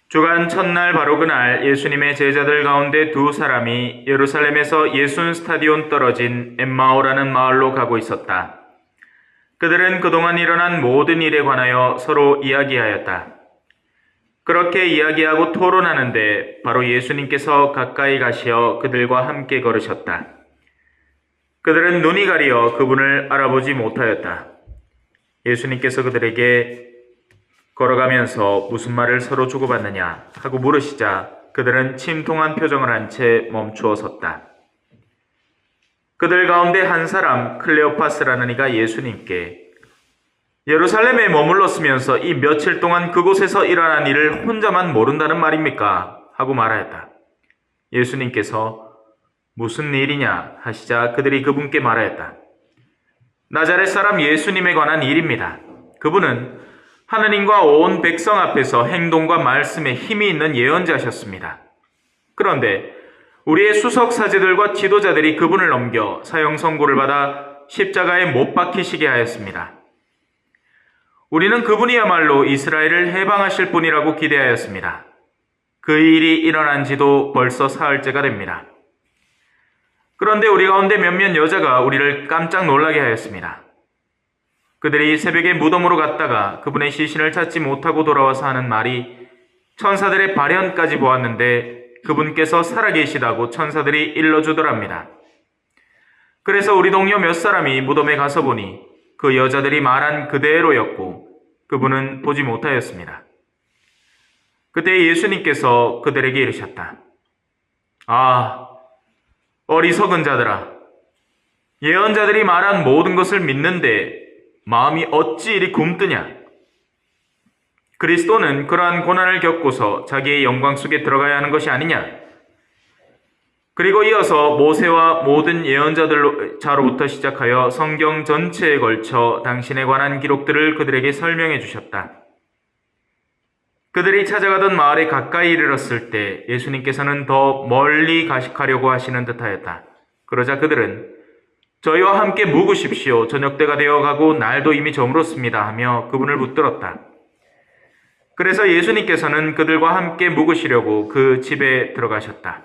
주간 첫날 바로 그날 예수님의 제자들 가운데 두 사람이 예루살렘에서 예순 스타디온 떨어진 엠마오라는 마을로 가고 있었다. 그들은 그동안 일어난 모든 일에 관하여 서로 이야기하였다. 그렇게 이야기하고 토론하는데 바로 예수님께서 가까이 가시어 그들과 함께 걸으셨다. 그들은 눈이 가리어 그분을 알아보지 못하였다. 예수님께서 그들에게 걸어가면서 무슨 말을 서로 주고받느냐 하고 물으시자 그들은 침통한 표정을 한 채 멈추어 섰다. 그들 가운데 한 사람 클레오파스라는 이가 예수님께 예루살렘에 머물렀으면서 이 며칠 동안 그곳에서 일어난 일을 혼자만 모른다는 말입니까? 하고 말하였다. 예수님께서 무슨 일이냐 하시자 그들이 그분께 말하였다. 나자렛 사람 예수님에 관한 일입니다. 그분은 하느님과 온 백성 앞에서 행동과 말씀에 힘이 있는 예언자셨습니다. 그런데 우리의 수석 사제들과 지도자들이 그분을 넘겨 사형 선고를 받아 십자가에 못 박히시게 하였습니다. 우리는 그분이야말로 이스라엘을 해방하실 분이라고 기대하였습니다. 그 일이 일어난 지도 벌써 사흘째가 됩니다. 그런데 우리 가운데 몇몇 여자가 우리를 깜짝 놀라게 하였습니다. 그들이 새벽에 무덤으로 갔다가 그분의 시신을 찾지 못하고 돌아와서 하는 말이 천사들의 발현까지 보았는데 그분께서 살아계시다고 천사들이 일러주더랍니다. 그래서 우리 동료 몇 사람이 무덤에 가서 보니 그 여자들이 말한 그대로였고 그분은 보지 못하였습니다. 그때 예수님께서 그들에게 이르셨다. 아, 어리석은 자들아, 예언자들이 말한 모든 것을 믿는데 마음이 어찌 이리 굼뜨냐? 그리스도는 그러한 고난을 겪고서 자기의 영광 속에 들어가야 하는 것이 아니냐? 그리고 이어서 모세와 모든 예언자들로부터 시작하여 성경 전체에 걸쳐 당신에 관한 기록들을 그들에게 설명해 주셨다. 그들이 찾아가던 마을에 가까이 이르렀을 때 예수님께서는 더 멀리 가시려고 하시는 듯하였다. 그러자 그들은 저희와 함께 묵으십시오. 저녁때가 되어가고 날도 이미 저물었습니다 하며 그분을 붙들었다. 그래서 예수님께서는 그들과 함께 묵으시려고 그 집에 들어가셨다.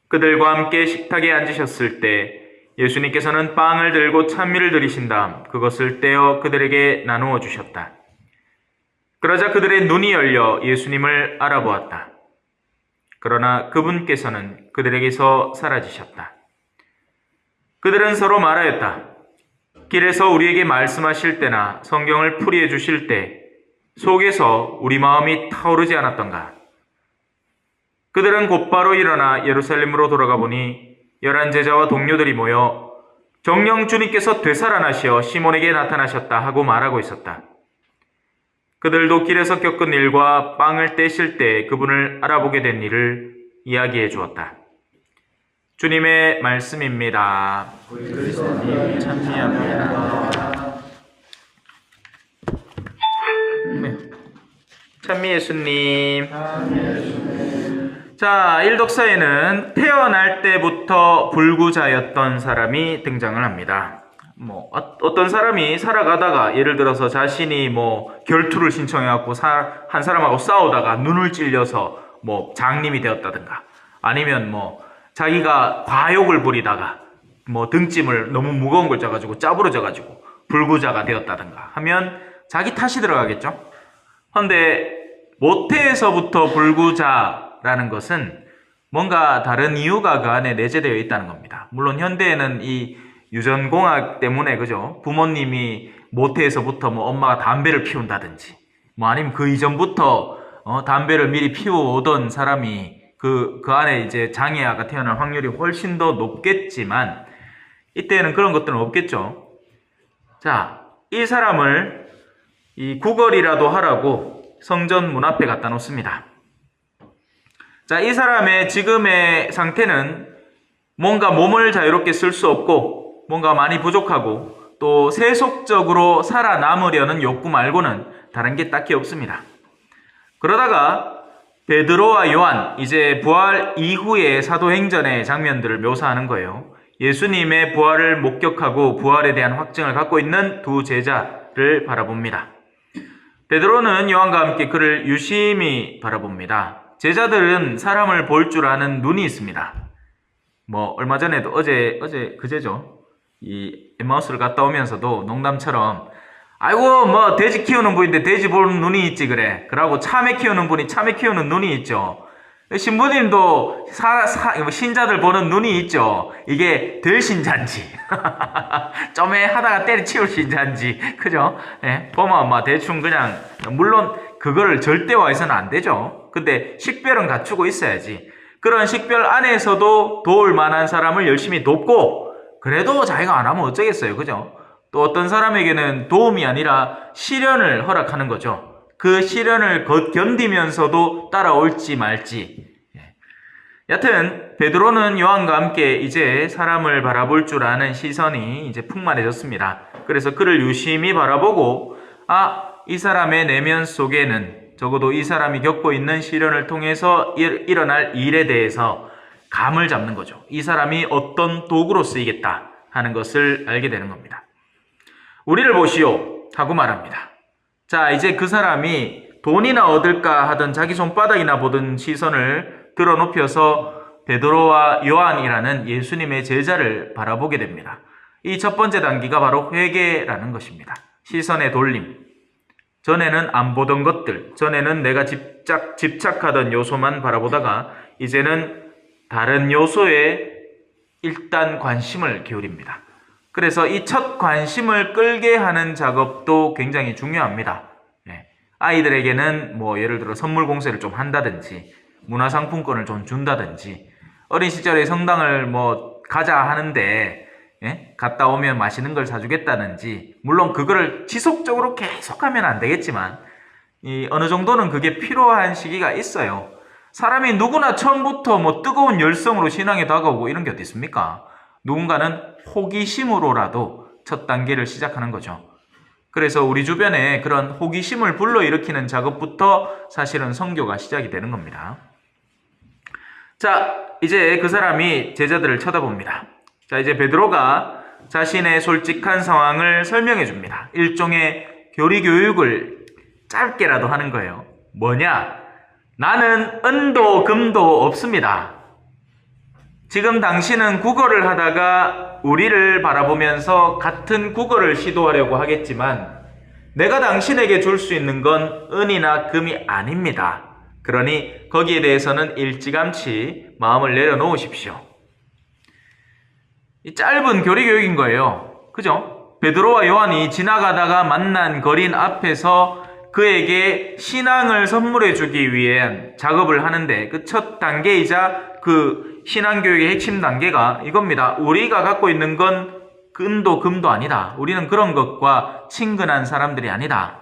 그들과 함께 식탁에 앉으셨을 때 예수님께서는 빵을 들고 찬미를 드리신 다음 그것을 떼어 그들에게 나누어 주셨다. 그러자 그들의 눈이 열려 예수님을 알아보았다. 그러나 그분께서는 그들에게서 사라지셨다. 그들은 서로 말하였다. 길에서 우리에게 말씀하실 때나 성경을 풀이해 주실 때 속에서 우리 마음이 타오르지 않았던가? 그들은 곧바로 일어나 예루살렘으로 돌아가 보니 11 제자와 동료들이 모여 정녕 주님께서 되살아나시어 시몬에게 나타나셨다 하고 말하고 있었다. 그들도 길에서 겪은 일과 빵을 떼실 때 그분을 알아보게 된 일을 이야기해 주었다. 주님의 말씀입니다. 그리스도님 찬미합니다. 네. 찬미 예수님. 자, 일독사에는 태어날 때부터 불구자였던 사람이 등장을 합니다. 어떤 사람이 살아가다가 예를 들어서 자신이 결투를 신청해갖고 한 사람하고 싸우다가 눈을 찔려서 장님이 되었다든가 아니면 자기가 과욕을 부리다가 등짐을 너무 무거운 걸 져가지고 짜부러져가지고 불구자가 되었다든가 하면 자기 탓이 들어가겠죠. 그런데 모태에서부터 불구자라는 것은 뭔가 다른 이유가 그 안에 내재되어 있다는 겁니다. 물론 현대에는 이 유전공학 때문에 그죠? 부모님이 모태에서부터 엄마가 담배를 피운다든지 아니면 그 이전부터 담배를 미리 피워오던 사람이 그 안에 이제 장애아가 태어날 확률이 훨씬 더 높겠지만 이때는 그런 것들은 없겠죠. 자, 이 사람을 이 구걸이라도 하라고 성전 문 앞에 갖다 놓습니다. 자, 이 사람의 지금의 상태는 뭔가 몸을 자유롭게 쓸 수 없고 뭔가 많이 부족하고 또 세속적으로 살아남으려는 욕구 말고는 다른 게 딱히 없습니다. 그러다가 베드로와 요한, 이제 부활 이후의 사도행전의 장면들을 묘사하는 거예요. 예수님의 부활을 목격하고 부활에 대한 확증을 갖고 있는 두 제자를 바라봅니다. 베드로는 요한과 함께 그를 유심히 바라봅니다. 제자들은 사람을 볼 줄 아는 눈이 있습니다. 얼마 전에도 그제죠. 이 엠마우스를 갔다 오면서도 농담처럼 아이고 돼지 키우는 분인데 돼지 보는 눈이 있지 그래. 그러고 참외 키우는 분이 참외 키우는 눈이 있죠. 신부님도 신자들 보는 눈이 있죠. 이게 덜 신자인지 점에 하다가 때려치울 신자인지 그죠? 예, 보면 대충 그냥 물론 그거를 절대화해서는 안 되죠. 근데 식별은 갖추고 있어야지. 그런 식별 안에서도 도울 만한 사람을 열심히 돕고 그래도 자기가 안 하면 어쩌겠어요. 그죠? 또 어떤 사람에게는 도움이 아니라 시련을 허락하는 거죠. 그 시련을 견디면서도 따라올지 말지. 여튼 베드로는 요한과 함께 이제 사람을 바라볼 줄 아는 시선이 이제 풍만해졌습니다. 그래서 그를 유심히 바라보고 이 사람의 내면 속에는 적어도 이 사람이 겪고 있는 시련을 통해서 일어날 일에 대해서 감을 잡는 거죠. 이 사람이 어떤 도구로 쓰이겠다 하는 것을 알게 되는 겁니다. 우리를 보시오 하고 말합니다. 자, 이제 그 사람이 돈이나 얻을까 하던 자기 손바닥이나 보던 시선을 들어눕혀서 베드로와 요한이라는 예수님의 제자를 바라보게 됩니다. 이 첫 번째 단계가 바로 회개라는 것입니다. 시선의 돌림. 전에는 안 보던 것들, 전에는 내가 집착하던 요소만 바라보다가 이제는 다른 요소에 일단 관심을 기울입니다. 그래서 이 첫 관심을 끌게 하는 작업도 굉장히 중요합니다. 아이들에게는 예를 들어 선물 공세를 좀 한다든지 문화상품권을 좀 준다든지 어린 시절에 성당을 가자 하는데 갔다 오면 맛있는 걸 사주겠다든지 물론 그거를 지속적으로 계속하면 안 되겠지만 어느 정도는 그게 필요한 시기가 있어요. 사람이 누구나 처음부터 뜨거운 열성으로 신앙에 다가오고 이런 게 어디 있습니까? 누군가는 호기심으로라도 첫 단계를 시작하는 거죠. 그래서 우리 주변에 그런 호기심을 불러일으키는 작업부터 사실은 선교가 시작이 되는 겁니다. 자, 이제 그 사람이 제자들을 쳐다봅니다. 자, 이제 베드로가 자신의 솔직한 상황을 설명해 줍니다. 일종의 교리 교육을 짧게라도 하는 거예요. 뭐냐? 나는 은도 금도 없습니다. 지금 당신은 국어를 하다가 우리를 바라보면서 같은 국어를 시도하려고 하겠지만 내가 당신에게 줄 수 있는 건 은이나 금이 아닙니다. 그러니 거기에 대해서는 일찌감치 마음을 내려놓으십시오. 이 짧은 교리 교육인 거예요. 그죠? 베드로와 요한이 지나가다가 만난 거린 앞에서 그에게 신앙을 선물해 주기 위한 작업을 하는데 그 첫 단계이자 그 신앙교육의 핵심 단계가 이겁니다. 우리가 갖고 있는 건 은도 금도 아니다. 우리는 그런 것과 친근한 사람들이 아니다.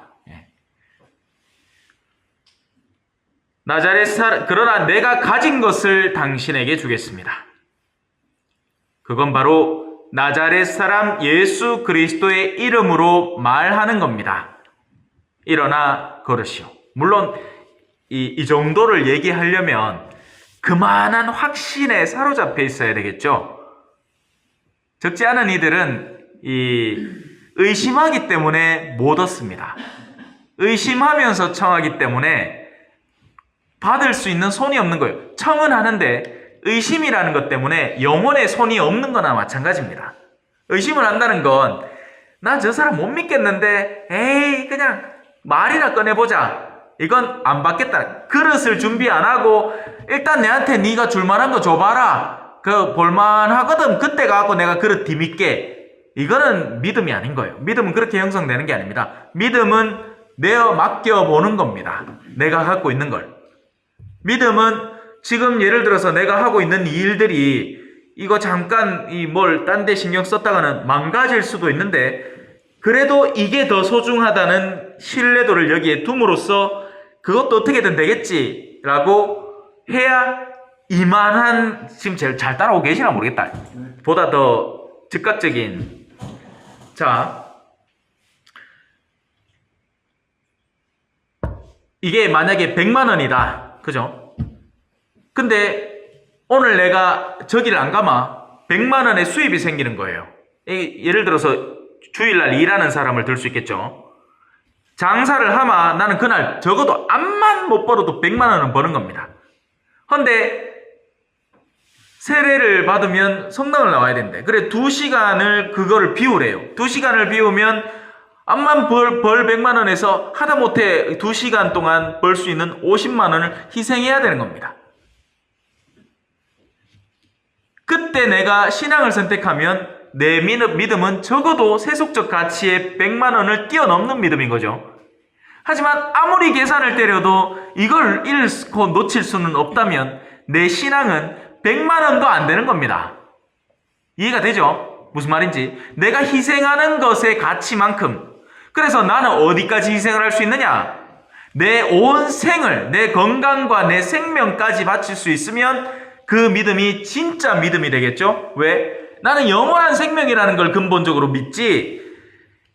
그러나 내가 가진 것을 당신에게 주겠습니다. 그건 바로 나자렛 사람 예수 그리스도의 이름으로 말하는 겁니다. 일어나 걸으시오. 물론 이 정도를 얘기하려면 그만한 확신에 사로잡혀 있어야 되겠죠. 적지 않은 이들은 의심하기 때문에 못 얻습니다. 의심하면서 청하기 때문에 받을 수 있는 손이 없는 거예요. 청은 하는데 의심이라는 것 때문에 영혼의 손이 없는 거나 마찬가지입니다. 의심을 한다는 건 나 저 사람 못 믿겠는데 에이 그냥 말이나 꺼내보자. 이건 안 받겠다. 그릇을 준비 안 하고 일단 내한테 네가 줄만한 거 줘봐라. 그 볼만하거든. 그때 가고 내가 그릇 뒤밀게. 이거는 믿음이 아닌 거예요. 믿음은 그렇게 형성되는 게 아닙니다. 믿음은 내어 맡겨보는 겁니다. 내가 갖고 있는 걸. 믿음은 지금 예를 들어서 내가 하고 있는 이 일들이 이거 잠깐 딴 데 신경 썼다가는 망가질 수도 있는데 그래도 이게 더 소중하다는 신뢰도를 여기에 둠으로써 그것도 어떻게든 되겠지라고 해야 이만한 지금 제일 잘 따라오고 계시나 모르겠다. 보다 더 즉각적인 자 이게 만약에 100만 원이다. 그죠? 근데 오늘 내가 저기를 안 가면 100만 원의 수입이 생기는 거예요. 예를 들어서 주일날 일하는 사람을 들 수 있겠죠. 장사를 하마 나는 그날 적어도 암만 못 벌어도 100만 원은 버는 겁니다. 근데 세례를 받으면 성당을 나와야 된대. 그래 2시간을 그거를 비우래요. 2시간을 비우면 암만 벌 100만 원에서 하다못해 2시간 동안 벌 수 있는 50만 원을 희생해야 되는 겁니다. 그때 내가 신앙을 선택하면 내 믿음은 적어도 세속적 가치의 100만 원을 뛰어넘는 믿음인 거죠. 하지만 아무리 계산을 때려도 이걸 잃고 놓칠 수는 없다면 내 신앙은 100만 원도 안 되는 겁니다. 이해가 되죠? 무슨 말인지. 내가 희생하는 것의 가치만큼. 그래서 나는 어디까지 희생을 할 수 있느냐? 내 온 생을, 내 건강과 내 생명까지 바칠 수 있으면 그 믿음이 진짜 믿음이 되겠죠? 왜? 나는 영원한 생명이라는 걸 근본적으로 믿지,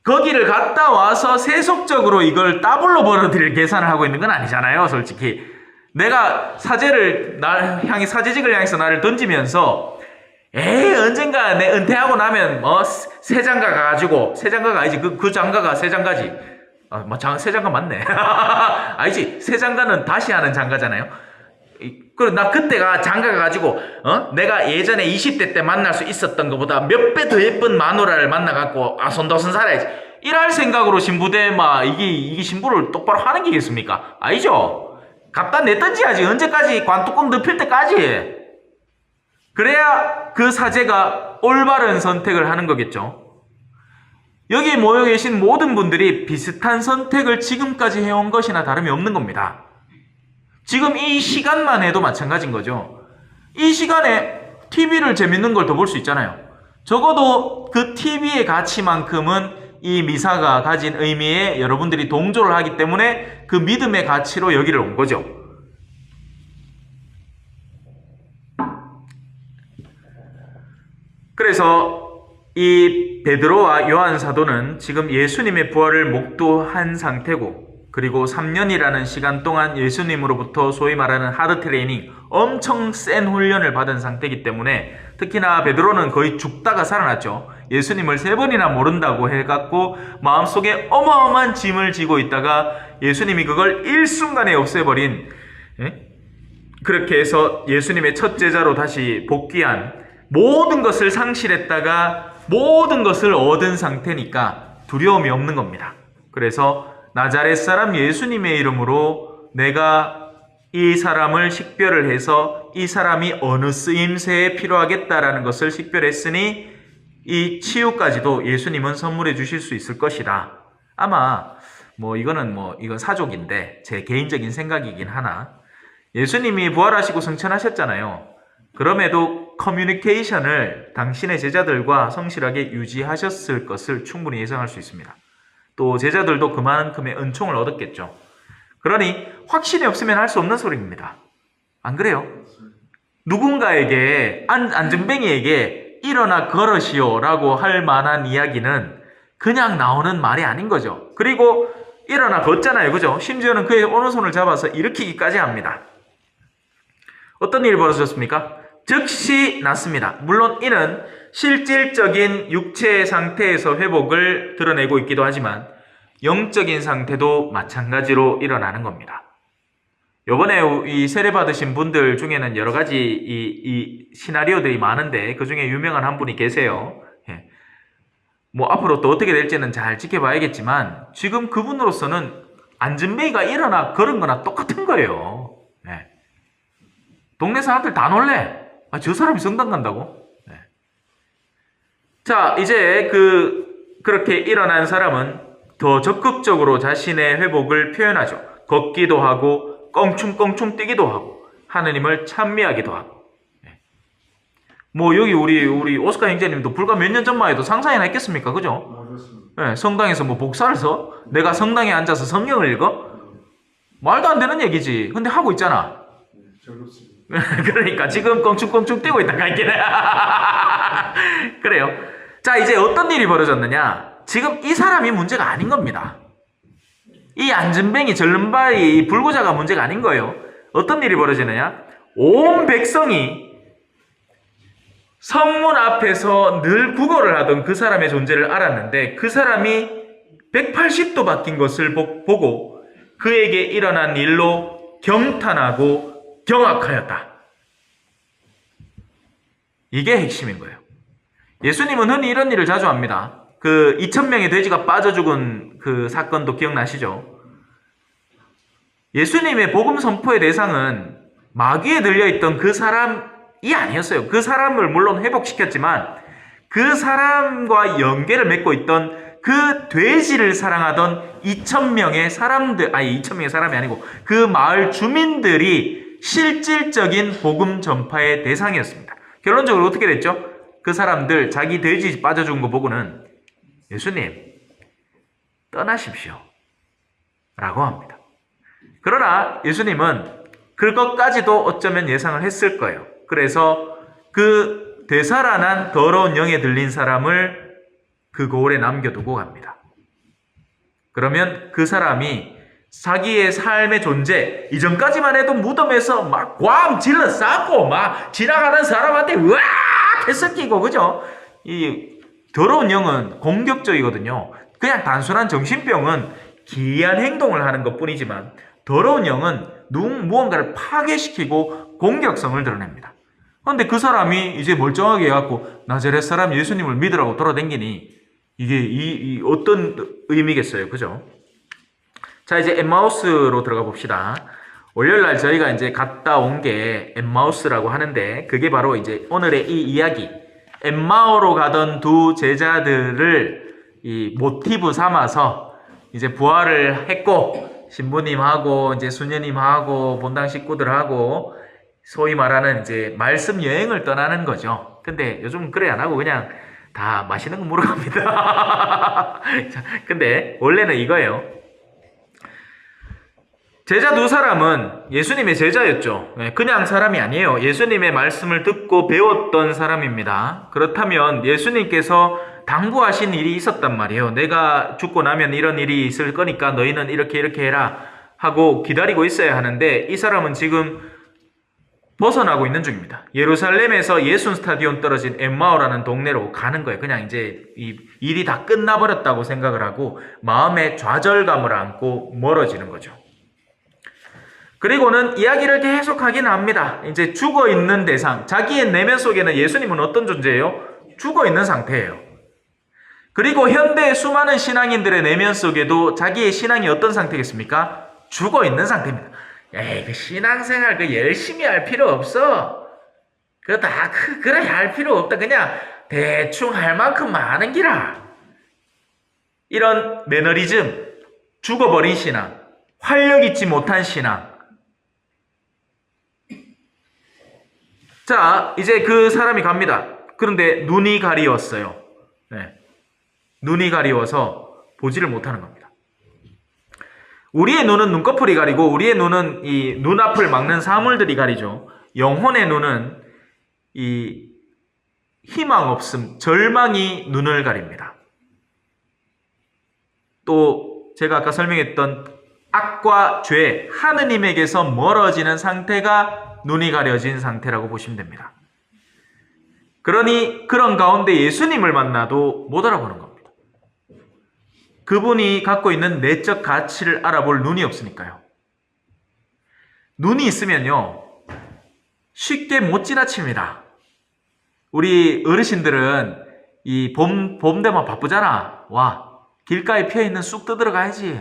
거기를 갔다 와서 세속적으로 이걸 더블로 벌어들일 계산을 하고 있는 건 아니잖아요, 솔직히. 내가 사제직을 향해서 나를 던지면서, 언젠가 내 은퇴하고 나면, 새 장가 가가지고, 새 장가가 아니지, 그 장가가 새 장가지. 새 장가 맞네. 아니지, 새 장가는 다시 하는 장가잖아요. 그리고 나 그때가 장가 가가지고 내가 예전에 20대 때 만날 수 있었던 것보다 몇 배 더 예쁜 마누라를 만나갖고 손도선 살아야지 이럴 생각으로 신부대 이게 신부를 똑바로 하는 게겠습니까? 아니죠. 갖다 냈던지 하지. 언제까지 관뚜껑 덮일 때까지. 그래야 그 사제가 올바른 선택을 하는 거겠죠. 여기 모여 계신 모든 분들이 비슷한 선택을 지금까지 해온 것이나 다름이 없는 겁니다. 지금 이 시간만 해도 마찬가지인 거죠. 이 시간에 TV를 재밌는 걸 더 볼 수 있잖아요. 적어도 그 TV의 가치만큼은 이 미사가 가진 의미에 여러분들이 동조를 하기 때문에 그 믿음의 가치로 여기를 온 거죠. 그래서 이 베드로와 요한 사도는 지금 예수님의 부활을 목도한 상태고, 그리고 3년이라는 시간 동안 예수님으로부터 소위 말하는 하드 트레이닝, 엄청 센 훈련을 받은 상태이기 때문에, 특히나 베드로는 거의 죽다가 살아났죠. 예수님을 3번이나 모른다고 해갖고 마음속에 어마어마한 짐을 지고 있다가 예수님이 그걸 일순간에 없애버린, 그렇게 해서 예수님의 첫 제자로 다시 복귀한, 모든 것을 상실했다가 모든 것을 얻은 상태니까 두려움이 없는 겁니다. 그래서 나자렛 사람 예수님의 이름으로 내가 이 사람을 식별을 해서 이 사람이 어느 쓰임새에 필요하겠다라는 것을 식별했으니 이 치유까지도 예수님은 선물해 주실 수 있을 것이다. 아마 이건 사족인데 제 개인적인 생각이긴 하나, 예수님이 부활하시고 승천하셨잖아요. 그럼에도 커뮤니케이션을 당신의 제자들과 성실하게 유지하셨을 것을 충분히 예상할 수 있습니다. 또 제자들도 그만큼의 은총을 얻었겠죠. 그러니 확신이 없으면 할 수 없는 소리입니다. 안 그래요? 누군가에게, 안전뱅이에게 일어나 걸으시오 라고 할 만한 이야기는 그냥 나오는 말이 아닌 거죠. 그리고 일어나 걷잖아요. 그죠? 심지어는 그의 오른손을 잡아서 일으키기까지 합니다. 어떤 일이 벌어졌습니까? 즉시 낫습니다. 물론 이는 실질적인 육체의 상태에서 회복을 드러내고 있기도 하지만 영적인 상태도 마찬가지로 일어나는 겁니다. 요번에 이 세례 받으신 분들 중에는 여러 가지 이 시나리오들이 많은데 그 중에 유명한 한 분이 계세요. 앞으로 또 어떻게 될지는 잘 지켜봐야겠지만 지금 그분으로서는 안전뱅이가 일어나 걸은 거나 똑같은 거예요. 동네 사람들 다 놀래. 저 사람이 성당 간다고? 자, 이제 그렇게 일어난 사람은 더 적극적으로 자신의 회복을 표현하죠. 걷기도 하고, 껑충껑충 뛰기도 하고, 하느님을 찬미하기도 하고. 여기 우리 오스카 형제님도 불과 몇 년 전만 해도 상상이나 했겠습니까? 그죠? 성당에서 복사를 써? 내가 성당에 앉아서 성경을 읽어? 말도 안 되는 얘기지. 근데 하고 있잖아. 그러니까 지금 껑충껑충 뛰고 있다가 있긴 해. 그래요. 자, 이제 어떤 일이 벌어졌느냐? 지금 이 사람이 문제가 아닌 겁니다. 이 안전뱅이 절름발이 이 불구자가 문제가 아닌 거예요. 어떤 일이 벌어지느냐? 온 백성이 성문 앞에서 늘 구걸을 하던 그 사람의 존재를 알았는데 그 사람이 180도 바뀐 것을 보고 그에게 일어난 일로 경탄하고 경악하였다. 이게 핵심인 거예요. 예수님은 흔히 이런 일을 자주 합니다. 그 2,000명의 돼지가 빠져 죽은 그 사건도 기억나시죠? 예수님의 복음 선포의 대상은 마귀에 들려있던 그 사람이 아니었어요. 그 사람을 물론 회복시켰지만 그 사람과 연계를 맺고 있던 그 돼지를 사랑하던 2,000명의 사람들, 2,000명의 사람이 아니고 그 마을 주민들이 실질적인 복음 전파의 대상이었습니다. 결론적으로 어떻게 됐죠? 그 사람들 자기 돼지 빠져 죽은 거 보고는 예수님 떠나십시오 라고 합니다. 그러나 예수님은 그것까지도 어쩌면 예상을 했을 거예요. 그래서 그 되살아난 더러운 영에 들린 사람을 그 고을에 남겨두고 갑니다. 그러면 그 사람이 자기의 삶의 존재, 이전까지만 해도 무덤에서 막 꽝 질러 싸고 막 지나가는 사람한테 으악 해섞이고, 그죠? 이 더러운 영은 공격적이거든요. 그냥 단순한 정신병은 기이한 행동을 하는 것 뿐이지만 더러운 영은 무언가를 파괴시키고 공격성을 드러냅니다. 그런데 그 사람이 이제 멀쩡하게 해갖고 나자렛 사람 예수님을 믿으라고 돌아다니니 이게 어떤 의미겠어요, 그죠? 자, 이제 엠마우스로 들어가 봅시다. 월요일날 저희가 이제 갔다 온 게 엠마우스라고 하는데 그게 바로 이제 오늘의 이 이야기, 엠마오로 가던 두 제자들을 이 모티브 삼아서 이제 부활을 했고 신부님하고 이제 수녀님하고 본당 식구들하고 소위 말하는 이제 말씀 여행을 떠나는 거죠. 근데 요즘 그래 안 하고 그냥 다 맛있는 거 먹으러 갑니다. 자, 근데 원래는 이거예요. 제자 두 사람은 예수님의 제자였죠. 그냥 사람이 아니에요. 예수님의 말씀을 듣고 배웠던 사람입니다. 그렇다면 예수님께서 당부하신 일이 있었단 말이에요. 내가 죽고 나면 이런 일이 있을 거니까 너희는 이렇게 해라 하고 기다리고 있어야 하는데 이 사람은 지금 벗어나고 있는 중입니다. 예루살렘에서 예순 스타디온 떨어진 엠마오라는 동네로 가는 거예요. 그냥 이제 이 일이 다 끝나버렸다고 생각을 하고 마음에 좌절감을 안고 멀어지는 거죠. 그리고는 이야기를 계속하긴 합니다. 이제 죽어있는 대상, 자기의 내면 속에는 예수님은 어떤 존재예요? 죽어있는 상태예요. 그리고 현대의 수많은 신앙인들의 내면 속에도 자기의 신앙이 어떤 상태겠습니까? 죽어있는 상태입니다. 에이, 그 신앙생활 그 열심히 할 필요 없어. 그거 다 그래 할 필요 없다. 그냥 대충 할 만큼만 하는 기라. 이런 매너리즘, 죽어버린 신앙, 활력 있지 못한 신앙. 자, 이제 그 사람이 갑니다. 그런데 눈이 가리웠어요. 네. 눈이 가리워서 보지를 못하는 겁니다. 우리의 눈은 눈꺼풀이 가리고 우리의 눈은 이 눈앞을 막는 사물들이 가리죠. 영혼의 눈은 이 희망 없음, 절망이 눈을 가립니다. 또 제가 아까 설명했던 악과 죄, 하느님에게서 멀어지는 상태가 눈이 가려진 상태라고 보시면 됩니다. 그러니 그런 가운데 예수님을 만나도 못 알아보는 겁니다. 그분이 갖고 있는 내적 가치를 알아볼 눈이 없으니까요. 눈이 있으면요, 쉽게 못 지나칩니다. 우리 어르신들은 이 봄 되면 바쁘잖아. 와, 길가에 피어있는 쑥 뜯으러 가야지.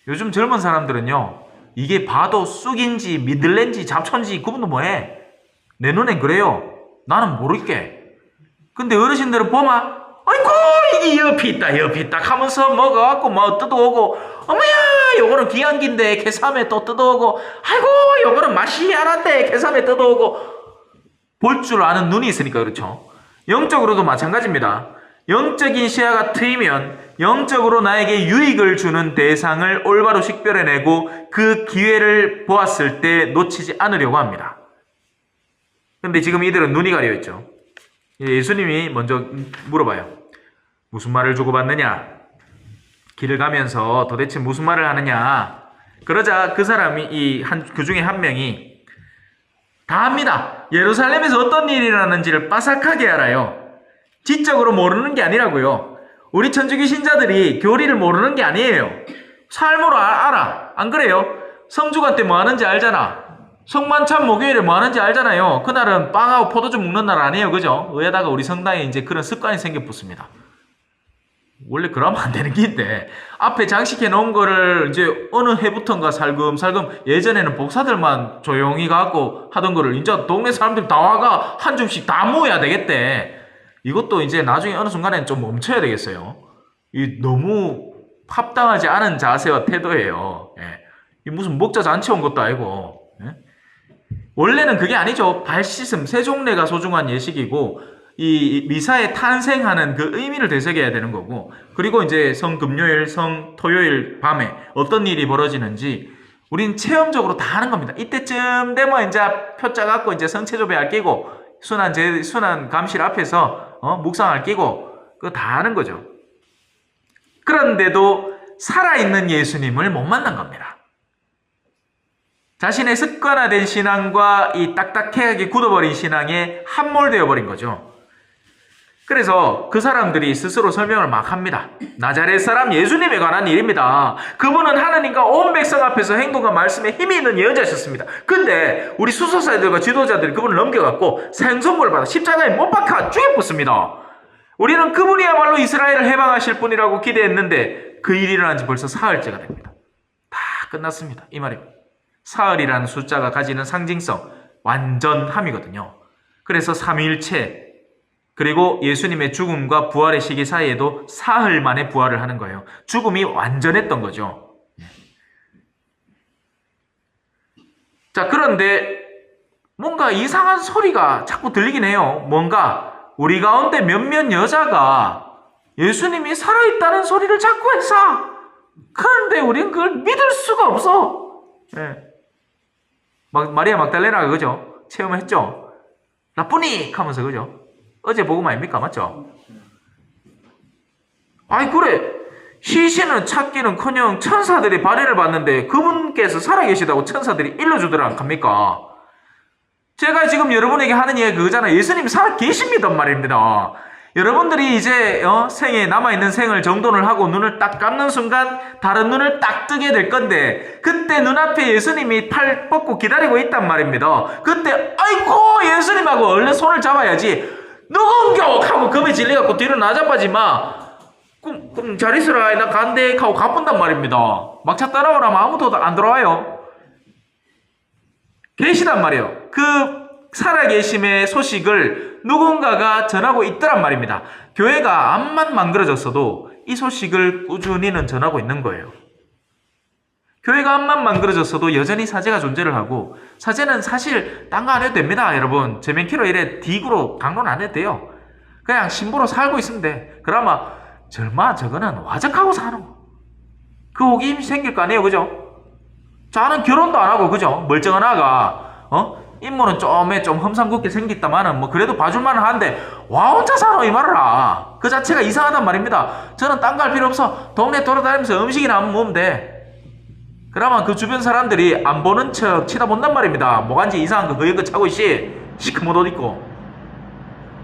요즘 젊은 사람들은요, 이게 봐도 쑥인지 미들렌지 잡초인지 구분도 뭐해. 내 눈엔 그래요. 나는 모르게. 근데 어르신들은 보면 아이고 이게 옆이 있다 하면서 먹어갖고 뭐 뜯어오고, 어머야 요거는 귀한 긴데 개삼에 또 뜯어오고, 아이고 요거는 맛이 안한데 개삼에 뜯어오고. 볼 줄 아는 눈이 있으니까 그렇죠. 영적으로도 마찬가지입니다. 영적인 시야가 트이면 영적으로 나에게 유익을 주는 대상을 올바로 식별해내고 그 기회를 보았을 때 놓치지 않으려고 합니다. 근데 지금 이들은 눈이 가려있죠. 예수님이 먼저 물어봐요. 무슨 말을 주고받느냐? 길을 가면서 도대체 무슨 말을 하느냐? 그러자 그 사람이 그 중에 한 명이 다 압니다. 예루살렘에서 어떤 일이 일어나는지를 빠삭하게 알아요. 지적으로 모르는 게 아니라고요. 우리 천주교 신자들이 교리를 모르는 게 아니에요. 삶으로 알아. 안 그래요? 성주간 때 뭐 하는지 알잖아. 성만찬 목요일에 뭐 하는지 알잖아요. 그날은 빵하고 포도주 먹는 날 아니에요. 그죠? 의에다가 우리 성당에 이제 그런 습관이 생겨붙습니다. 원래 그러면 안 되는 긴데, 앞에 장식해 놓은 거를 이제 어느 해부턴가 살금살금, 예전에는 복사들만 조용히 가고 하던 거를 이제 동네 사람들 다 와가 한 줌씩 다 모여야 되겠대. 이것도 이제 나중에 어느 순간에는 좀 멈춰야 되겠어요. 이 너무 합당하지 않은 자세와 태도예요. 예. 이 무슨 목자 잔치 온 것도 아니고. 예? 원래는 그게 아니죠. 발 씻음, 세종례가 소중한 예식이고, 이 미사에 탄생하는 그 의미를 되새겨야 되는 거고, 그리고 이제 성금요일, 성토요일 밤에 어떤 일이 벌어지는지 우린 체험적으로 다 하는 겁니다. 이때쯤 되면 이제 표자 갖고 이제 성체조배알 끼고 순한 감실 앞에서 묵상알 끼고 그거 다 하는 거죠. 그런데도 살아있는 예수님을 못 만난 겁니다. 자신의 습관화된 신앙과 이 딱딱하게 굳어버린 신앙에 함몰되어 버린 거죠. 그래서 그 사람들이 스스로 설명을 막 합니다. 나자렛 사람 예수님에 관한 일입니다. 그분은 하나님과 온 백성 앞에서 행동과 말씀에 힘이 있는 예언자셨습니다. 근데 우리 수소사들과 지도자들이 그분을 넘겨갖고 사형선고를 받아 십자가에 못 박아 죽여붙습니다. 우리는 그분이야말로 이스라엘을 해방하실 분이라고 기대했는데 그 일이 일어난 지 벌써 사흘째가 됩니다. 다 끝났습니다. 이 말이에요. 사흘이라는 숫자가 가지는 상징성, 완전함이거든요. 그래서 삼위일체, 그리고 예수님의 죽음과 부활의 시기 사이에도 사흘 만에 부활을 하는 거예요. 죽음이 완전했던 거죠. 자, 그런데 뭔가 이상한 소리가 자꾸 들리긴 해요. 뭔가 우리 가운데 몇몇 여자가 예수님이 살아있다는 소리를 자꾸 했어. 그런데 우리는 그걸 믿을 수가 없어. 네. 마리아 막달레나가 그죠? 체험했죠? 라쁘닉 하면서 그죠? 어제 복음 아닙니까? 맞죠? 아이 그래 시신은 찾기는커녕 천사들이 발해를 받는데 그분께서 살아계시다고 천사들이 일러주더라 않습니까? 제가 지금 여러분에게 하는 얘기 그거잖아요. 예수님이 살아계십니단 말입니다. 여러분들이 이제 생에 남아있는 생을 정돈을 하고 눈을 딱 감는 순간 다른 눈을 딱 뜨게 될 건데 그때 눈앞에 예수님이 팔 뻗고 기다리고 있단 말입니다. 그때 아이고 예수님하고 얼른 손을 잡아야지. 누군겨 하고 금에 질려갖고 뒤로 나자빠지 마. 그럼 잘 있으라 나 간대 하고 가뿐단 말입니다. 막차 따라오라면 아무도 안 들어와요. 계시단 말이에요. 그 살아계심의 소식을 누군가가 전하고 있더란 말입니다. 교회가 암만 망그러졌어도 이 소식을 꾸준히는 전하고 있는 거예요. 교회가 암만 망그러졌어도 여전히 사제가 존재를 하고 사제는 사실 딴 거 안 해도 됩니다. 여러분 제명키로 이래 딕으로 강론 안 해도 돼요. 그냥 신부로 살고 있으면 돼. 그러면 절마 저거는 와적하고 사는 거. 그 호기심이 생길 거 아니에요. 그죠? 저는 결혼도 안 하고 그죠? 멀쩡한 아가 인물은 좀 험상궂게 생겼다마는 뭐 그래도 봐줄만은 한데 와 혼자 사노 이 말이라. 그 자체가 이상하단 말입니다. 저는 딴 거 할 필요 없어. 동네 돌아다니면서 음식이나 한번 먹으면 돼. 그러면 그 주변 사람들이 안 보는 척 치다본단 말입니다. 뭐간지 이상한 거 그의 거 차고 있지. 시커먼 옷 입고.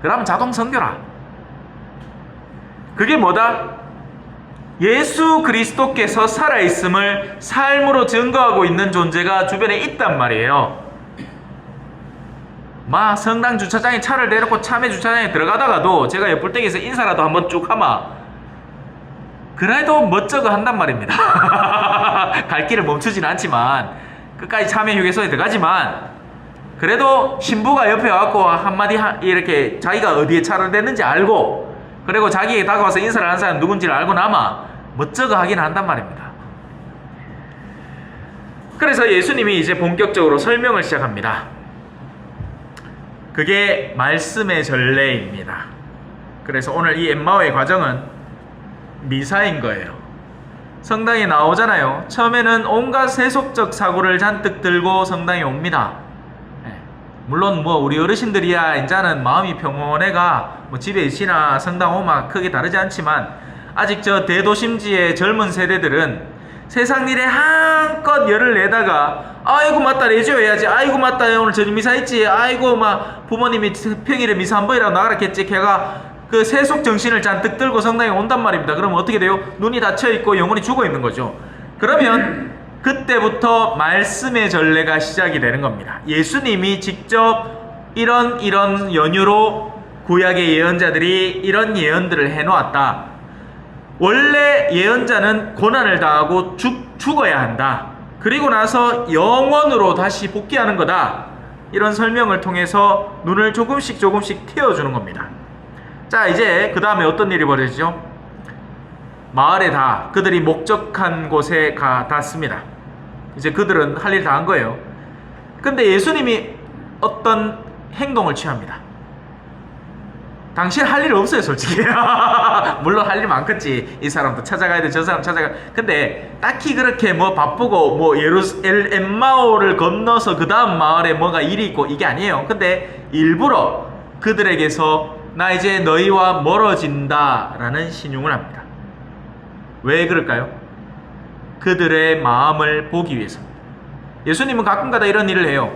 그러면 자동 선교라. 그게 뭐다? 예수 그리스도께서 살아있음을 삶으로 증거하고 있는 존재가 주변에 있단 말이에요. 성당 주차장에 차를 대놓고 참외 주차장에 들어가다가도 제가 옆불댁에서 인사라도 한번 쭉 하마 그래도 멋쩍어 한단 말입니다. 갈 길을 멈추지는 않지만 끝까지 참여 휴게소에 들어가지만 그래도 신부가 옆에 와갖고 한마디 이렇게 자기가 어디에 차를 댔는지 알고 그리고 자기에게 다가와서 인사를 하는 사람 누군지를 알고 나마 멋쩍어 하긴 한단 말입니다. 그래서 예수님이 이제 본격적으로 설명을 시작합니다. 그게 말씀의 전례입니다. 그래서 오늘 이 엠마오의 과정은 미사인 거예요. 성당에 나오잖아요. 처음에는 온갖 세속적 사고를 잔뜩 들고 성당에 옵니다. 물론 우리 어르신들이야 이제는 마음이 평온해가 집에 있으나 성당 오마 크게 다르지 않지만 아직 저 대도심지의 젊은 세대들은 세상 일에 한껏 열을 내다가 아이고 맞다 레지오 해야지. 아이고 맞다 오늘 저녁 미사 있지. 아이고 부모님이 평일에 미사 한 번이라도 나가라 했지. 걔가 그 세속 정신을 잔뜩 들고 성당에 온단 말입니다. 그러면 어떻게 돼요? 눈이 닫혀 있고 영혼이 죽어 있는 거죠. 그러면 그때부터 말씀의 전례가 시작이 되는 겁니다. 예수님이 직접 이런 연유로 구약의 예언자들이 이런 예언들을 해놓았다. 원래 예언자는 고난을 당하고 죽어야 한다. 그리고 나서 영원으로 다시 복귀하는 거다. 이런 설명을 통해서 눈을 조금씩 틔워주는 겁니다. 자, 이제 그 다음에 어떤 일이 벌어지죠? 마을에 그들이 목적한 곳에 닿습니다. 이제 그들은 할 일 다 한 거예요. 근데 예수님이 어떤 행동을 취합니다. 당신 할 일 없어요, 솔직히. 물론 할 일 많겠지. 이 사람도 찾아가야 돼, 저 사람 찾아가. 근데 딱히 그렇게 뭐 바쁘고 뭐 엠마오를 건너서 그 다음 마을에 뭐가 일이 있고 이게 아니에요. 근데 일부러 그들에게서 나 이제 너희와 멀어진다 라는 신용을 합니다. 왜 그럴까요? 그들의 마음을 보기 위해서. 예수님은 가끔가다 이런 일을 해요.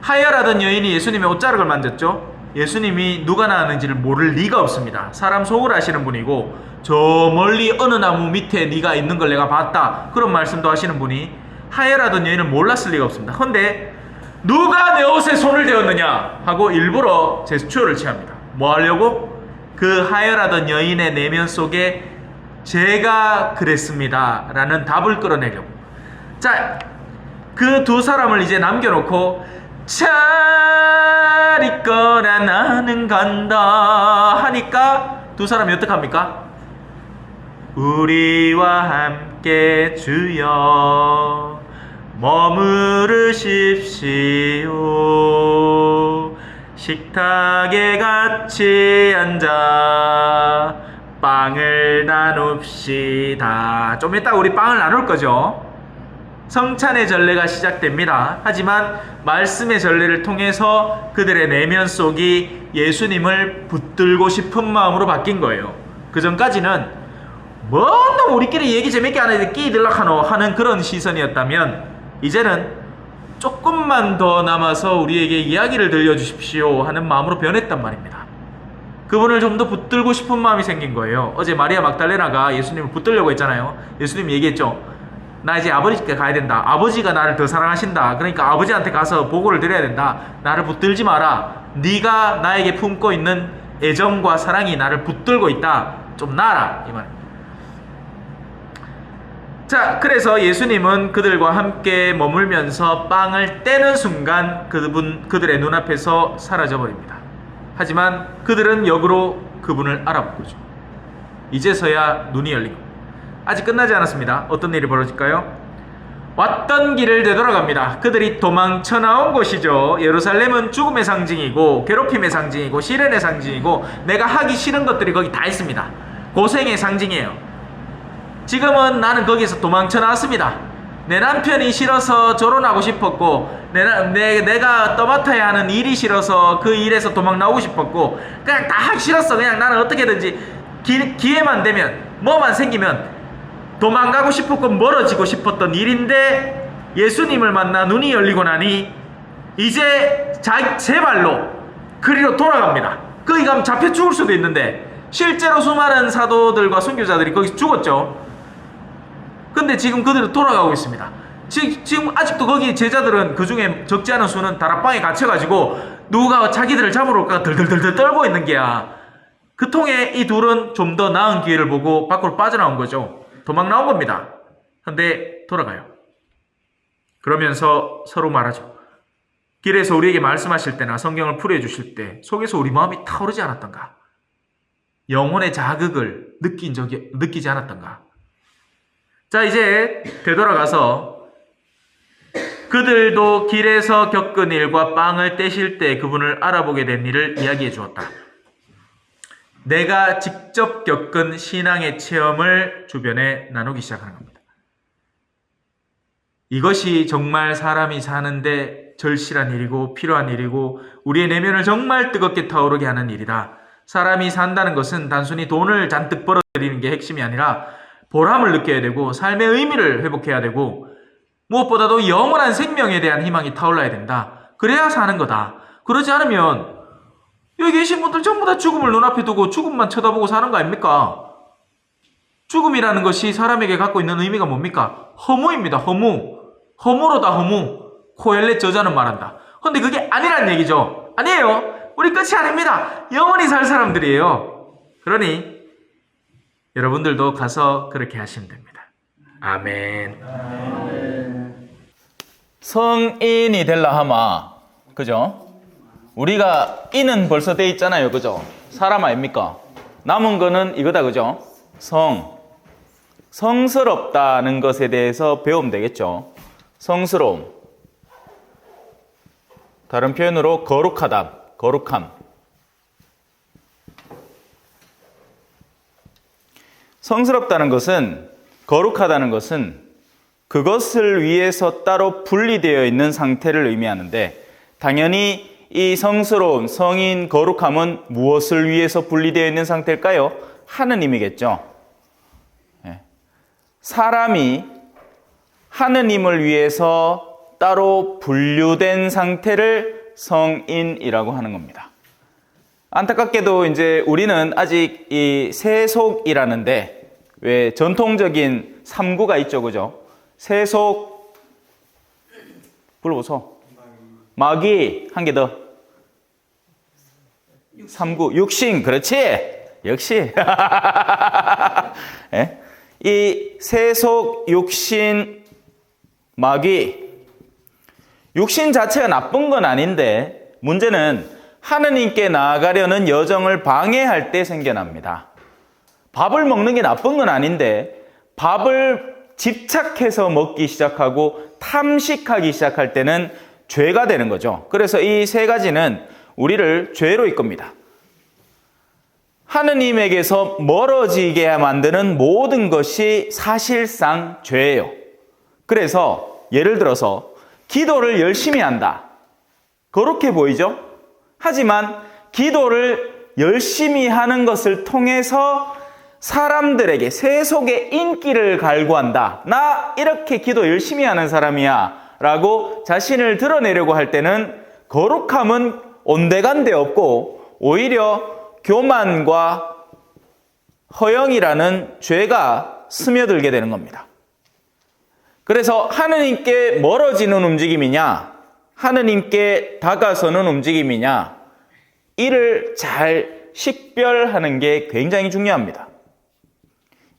하여라던 여인이 예수님의 옷자락을 만졌죠. 예수님이 누가 나왔는지를 모를 리가 없습니다. 사람 속을 아시는 분이고 저 멀리 어느 나무 밑에 네가 있는 걸 내가 봤다. 그런 말씀도 하시는 분이 하여라던 여인은 몰랐을 리가 없습니다. 그런데 누가 내 옷에 손을 대었느냐 하고 일부러 제스처를 취합니다. 뭐 하려고? 그 하여라던 여인의 내면 속에 제가 그랬습니다 라는 답을 끌어내려고. 자, 그 두 사람을 이제 남겨놓고 잘 있거라 나는 간다 하니까 두 사람이 어떡합니까? 우리와 함께 주여 머무르십시오. 식탁에 같이 앉아 빵을 나눕시다. 좀 이따 우리 빵을 나눌 거죠. 성찬의 전례가 시작됩니다. 하지만 말씀의 전례를 통해서 그들의 내면 속이 예수님을 붙들고 싶은 마음으로 바뀐 거예요. 그 전까지는 뭐 우리끼리 얘기 재밌게 하는데 끼들락하노 하는 그런 시선이었다면 이제는 조금만 더 남아서 우리에게 이야기를 들려주십시오 하는 마음으로 변했단 말입니다. 그분을 좀 더 붙들고 싶은 마음이 생긴 거예요. 어제 마리아 막달레나가 예수님을 붙들려고 했잖아요. 예수님이 얘기했죠. 나 이제 아버지께 가야 된다. 아버지가 나를 더 사랑하신다. 그러니까 아버지한테 가서 보고를 드려야 된다. 나를 붙들지 마라. 네가 나에게 품고 있는 애정과 사랑이 나를 붙들고 있다. 좀 놔라. 이 말입니다. 자, 그래서 예수님은 그들과 함께 머물면서 빵을 떼는 순간 그들의 눈앞에서 사라져버립니다. 하지만 그들은 역으로 그분을 알아본 거죠. 이제서야 눈이 열리고. 아직 끝나지 않았습니다. 어떤 일이 벌어질까요? 왔던 길을 되돌아갑니다. 그들이 도망쳐 나온 곳이죠. 예루살렘은 죽음의 상징이고 괴롭힘의 상징이고 시련의 상징이고 내가 하기 싫은 것들이 거기 다 있습니다. 고생의 상징이에요. 지금은 나는 거기서 도망쳐 나왔습니다. 내 남편이 싫어서 결혼하고 싶었고 내가 떠맡아야 하는 일이 싫어서 그 일에서 도망 나오고 싶었고 그냥 다 하기 싫었어. 그냥 나는 어떻게든지 기회만 되면 뭐만 생기면 도망가고 싶었고 멀어지고 싶었던 일인데 예수님을 만나 눈이 열리고 나니 이제 제 발로 그리로 돌아갑니다. 거기 가면 잡혀 죽을 수도 있는데 실제로 수많은 사도들과 선교자들이 거기서 죽었죠. 근데 지금 그들은 돌아가고 있습니다. 지금 아직도 거기 제자들은 그 중에 적지 않은 수는 다락방에 갇혀가지고 누가 자기들을 잡으러 올까 덜덜덜 떨고 있는 게야. 그 통에 이 둘은 좀 더 나은 기회를 보고 밖으로 빠져나온 거죠. 도망 나온 겁니다. 근데 돌아가요. 그러면서 서로 말하죠. 길에서 우리에게 말씀하실 때나 성경을 풀이해 주실 때 속에서 우리 마음이 타오르지 않았던가? 영혼의 자극을 느끼지 않았던가? 자, 이제 되돌아가서 그들도 길에서 겪은 일과 빵을 떼실 때 그분을 알아보게 된 일을 이야기해 주었다. 내가 직접 겪은 신앙의 체험을 주변에 나누기 시작하는 겁니다. 이것이 정말 사람이 사는데 절실한 일이고 필요한 일이고 우리의 내면을 정말 뜨겁게 타오르게 하는 일이다. 사람이 산다는 것은 단순히 돈을 잔뜩 벌어들이는 게 핵심이 아니라 보람을 느껴야 되고 삶의 의미를 회복해야 되고 무엇보다도 영원한 생명에 대한 희망이 타올라야 된다. 그래야 사는 거다. 그러지 않으면 여기 계신 분들 전부 다 죽음을 눈앞에 두고 죽음만 쳐다보고 사는 거 아닙니까? 죽음이라는 것이 사람에게 갖고 있는 의미가 뭡니까? 허무입니다. 허무. 허무로다 허무. 코엘렛 저자는 말한다. 근데 그게 아니란 얘기죠. 아니에요. 우리 끝이 아닙니다. 영원히 살 사람들이에요. 그러니 여러분들도 가서 그렇게 하시면 됩니다. 아멘. 성인이 될라 하마, 그죠? 우리가 이는 벌써 돼 있잖아요, 그죠? 사람 아닙니까? 남은 거는 이거다, 그죠? 성스럽다는 것에 대해서 배우면 되겠죠. 성스러움. 다른 표현으로 거룩하다, 거룩함. 성스럽다는 것은, 거룩하다는 것은 그것을 위해서 따로 분리되어 있는 상태를 의미하는데, 당연히 이 성스러움, 성인, 거룩함은 무엇을 위해서 분리되어 있는 상태일까요? 하느님이겠죠. 사람이 하느님을 위해서 따로 분류된 상태를 성인이라고 하는 겁니다. 안타깝게도 이제 우리는 아직 이 세속이라는데, 왜 전통적인 삼구가 있죠, 그죠? 세속, 불러보소. 마귀, 한 개 더. 삼구, 육신, 그렇지? 역시. 예? 이 세속, 육신, 마귀. 육신 자체가 나쁜 건 아닌데, 문제는 하느님께 나아가려는 여정을 방해할 때 생겨납니다. 밥을 먹는 게 나쁜 건 아닌데, 밥을 집착해서 먹기 시작하고 탐식하기 시작할 때는 죄가 되는 거죠. 그래서 이 세 가지는 우리를 죄로 이끕니다. 하느님에게서 멀어지게 만드는 모든 것이 사실상 죄예요. 그래서 예를 들어서 기도를 열심히 한다. 그렇게 보이죠? 하지만 기도를 열심히 하는 것을 통해서 사람들에게 세속의 인기를 갈구한다. 나 이렇게 기도 열심히 하는 사람이야 라고 자신을 드러내려고 할 때는 거룩함은 온데간데 없고 오히려 교만과 허영이라는 죄가 스며들게 되는 겁니다. 그래서 하느님께 멀어지는 움직임이냐, 하느님께 다가서는 움직임이냐, 이를 잘 식별하는 게 굉장히 중요합니다.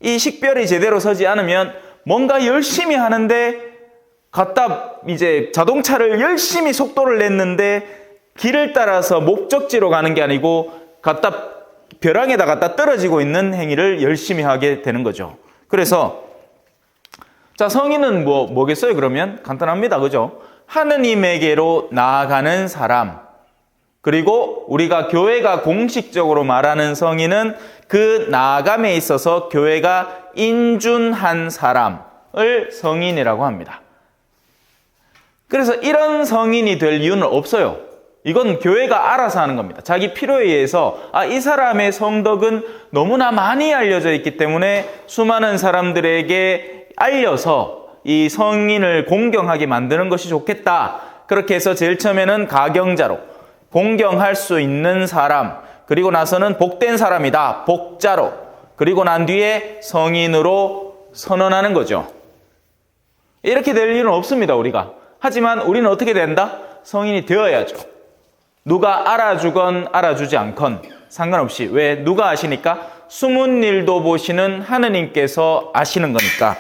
이 식별이 제대로 서지 않으면 뭔가 열심히 하는데 갖다 이제 자동차를 열심히 속도를 냈는데 길을 따라서 목적지로 가는 게 아니고 갖다 벼랑에다 갖다 떨어지고 있는 행위를 열심히 하게 되는 거죠. 그래서 자, 성인은 뭐겠어요? 그러면 간단합니다. 그죠? 하느님에게로 나아가는 사람. 그리고 우리가 교회가 공식적으로 말하는 성인은 그 나아감에 있어서 교회가 인준한 사람을 성인이라고 합니다. 그래서 이런 성인이 될 이유는 없어요. 이건 교회가 알아서 하는 겁니다. 자기 필요에 의해서 이 사람의 성덕은 너무나 많이 알려져 있기 때문에 수많은 사람들에게 알려서 이 성인을 공경하게 만드는 것이 좋겠다. 그렇게 해서 제일 처음에는 가경자로 공경할 수 있는 사람, 그리고 나서는 복된 사람이다. 복자로. 그리고 난 뒤에 성인으로 선언하는 거죠. 이렇게 될 일은 없습니다, 우리가. 하지만 우리는 어떻게 된다? 성인이 되어야죠. 누가 알아주건 알아주지 않건 상관없이. 왜? 누가 아시니까? 숨은 일도 보시는 하느님께서 아시는 거니까.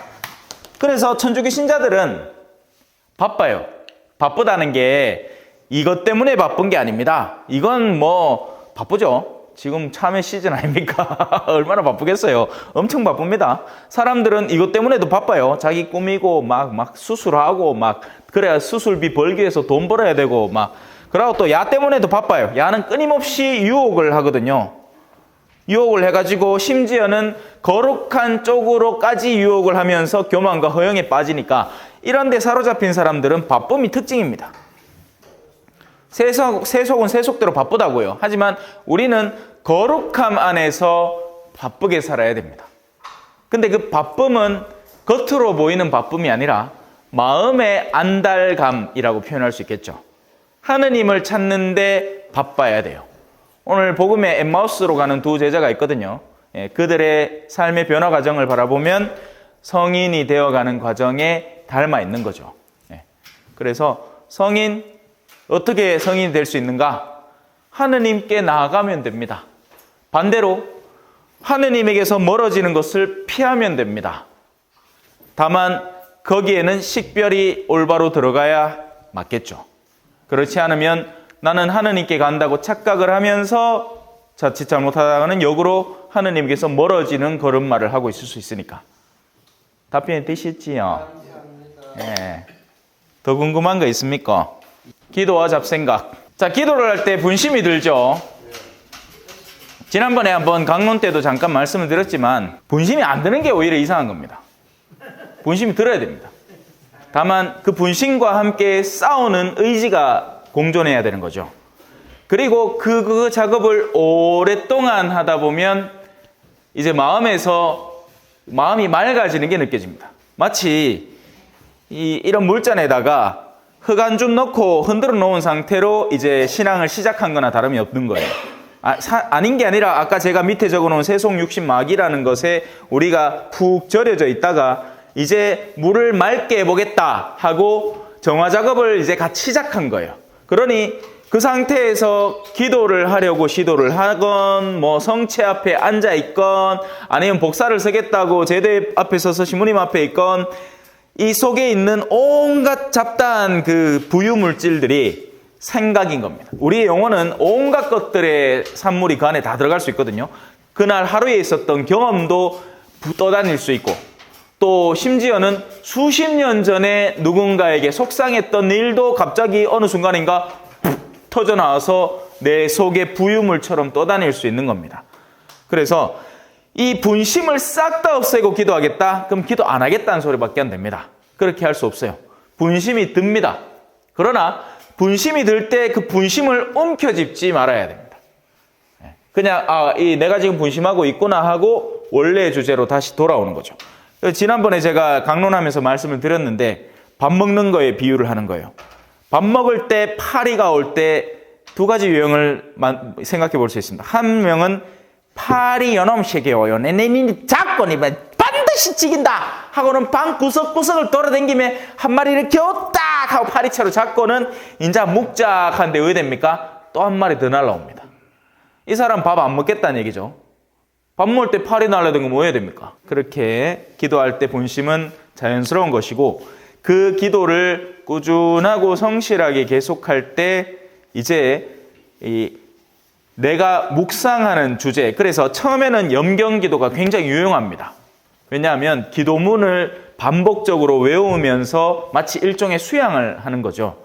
그래서 천주교 신자들은 바빠요. 바쁘다는 게 이것 때문에 바쁜 게 아닙니다. 이건 바쁘죠. 지금 참외 시즌 아닙니까? 얼마나 바쁘겠어요. 엄청 바쁩니다. 사람들은 이것 때문에도 바빠요. 자기 꾸미고 막 수술하고 그래야 수술비 벌기 위해서 돈 벌어야 되고 그리고 또 야 때문에도 바빠요. 야는 끊임없이 유혹을 하거든요. 유혹을 해가지고 심지어는 거룩한 쪽으로까지 유혹을 하면서 교만과 허영에 빠지니까 이런 데 사로잡힌 사람들은 바쁨이 특징입니다. 세속은 세속대로 바쁘다고요. 하지만 우리는 거룩함 안에서 바쁘게 살아야 됩니다. 근데 그 바쁨은 겉으로 보이는 바쁨이 아니라 마음의 안달감이라고 표현할 수 있겠죠. 하느님을 찾는데 바빠야 돼요. 오늘 복음의 엠마우스로 가는 두 제자가 있거든요. 그들의 삶의 변화 과정을 바라보면 성인이 되어가는 과정에 닮아 있는 거죠. 그래서 어떻게 성인이 될 수 있는가? 하느님께 나아가면 됩니다. 반대로 하느님에게서 멀어지는 것을 피하면 됩니다. 다만 거기에는 식별이 올바로 들어가야 맞겠죠. 그렇지 않으면 나는 하느님께 간다고 착각을 하면서 자칫 잘못하다가는 역으로 하느님께서 멀어지는 걸음마를 하고 있을 수 있으니까. 답변이 되셨지요? 네. 더 궁금한 거 있습니까? 기도와 잡생각. 자, 기도를 할 때 분심이 들죠. 지난번에 한번 강론 때도 잠깐 말씀을 드렸지만 분심이 안 드는 게 오히려 이상한 겁니다. 분심이 들어야 됩니다. 다만 그 분심과 함께 싸우는 의지가 공존해야 되는 거죠. 그리고 그 작업을 오랫동안 하다 보면 이제 마음이 맑아지는 게 느껴집니다. 마치 이런 물잔에다가 흙 한 줌 넣고 흔들어 놓은 상태로 이제 신앙을 시작한 거나 다름이 없는 거예요. 아닌 게 아니라 아까 제가 밑에 적어놓은 세속 육신 마귀라는 것에 우리가 푹 절여져 있다가 이제 물을 맑게 해보겠다 하고 정화 작업을 이제 같이 시작한 거예요. 그러니 그 상태에서 기도를 하려고 시도를 하건 뭐 성체 앞에 앉아 있건 아니면 복사를 쓰겠다고 제대 앞에 서서 시무님 앞에 있건 이 속에 있는 온갖 잡다한 그 부유물질들이 생각인 겁니다. 우리의 영혼은 온갖 것들의 산물이 그 안에 다 들어갈 수 있거든요. 그날 하루에 있었던 경험도 떠다닐 수 있고 또 심지어는 수십 년 전에 누군가에게 속상했던 일도 갑자기 어느 순간인가 터져나와서 내 속에 부유물처럼 떠다닐 수 있는 겁니다. 그래서 이 분심을 싹 다 없애고 기도하겠다? 그럼 기도 안 하겠다는 소리밖에 안 됩니다. 그렇게 할 수 없어요. 분심이 듭니다. 그러나 분심이 들 때 그 분심을 움켜쥐지 말아야 됩니다. 그냥 내가 지금 분심하고 있구나 하고 원래의 주제로 다시 돌아오는 거죠. 지난번에 제가 강론하면서 말씀을 드렸는데 밥 먹는 거에 비유를 하는 거예요. 밥 먹을 때 파리가 올 때 두 가지 유형을 생각해 볼 수 있습니다. 한 명은 파리 연엄식에 오요. 내님이 작거니 반드시 찍인다 하고는 방 구석구석을 돌아다니며 한 마리를 겨웠다 하고 파리채로 잡고는 인자 묵작한데 왜 됩니까? 또 한 마리 더 날라옵니다. 이 사람 밥 안 먹겠다는 얘기죠. 밥 먹을 때 파리 날라든 거 뭐 해야 됩니까? 그렇게 기도할 때 본심은 자연스러운 것이고 그 기도를 꾸준하고 성실하게 계속할 때 이제 내가 묵상하는 주제, 그래서 처음에는 염경기도가 굉장히 유용합니다. 왜냐하면 기도문을 반복적으로 외우면서 마치 일종의 수양을 하는 거죠.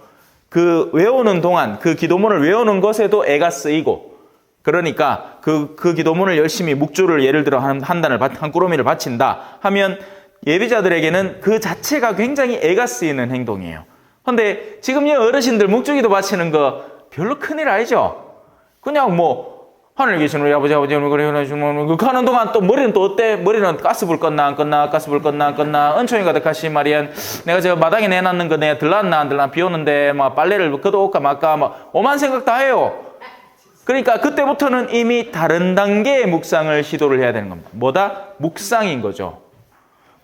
그 외우는 동안 그 기도문을 외우는 것에도 애가 쓰이고 그러니까 그 기도문을 열심히 묵주를 예를 들어 한 단을 한 꾸러미를 바친다 하면 예비자들에게는 그 자체가 굉장히 애가 쓰이는 행동이에요. 그런데 지금 이 어르신들 묵주기도 바치는 거 별로 큰일 아니죠? 그냥 하늘 계신 우리 아버지 그래 그 하는 동안 또 머리는 또 어때? 머리는 가스불 껐나 안 껐나? 가스불 껐나 안 껐나? 은총이 가득하신 마리안 내가 저 마당에 내놨는 거 내가 들렀나 안 들렀나? 비 오는데 빨래를 걷어올까 말까 오만 생각 다 해요. 그러니까 그때부터는 이미 다른 단계의 묵상을 시도를 해야 되는 겁니다. 뭐다? 묵상인 거죠.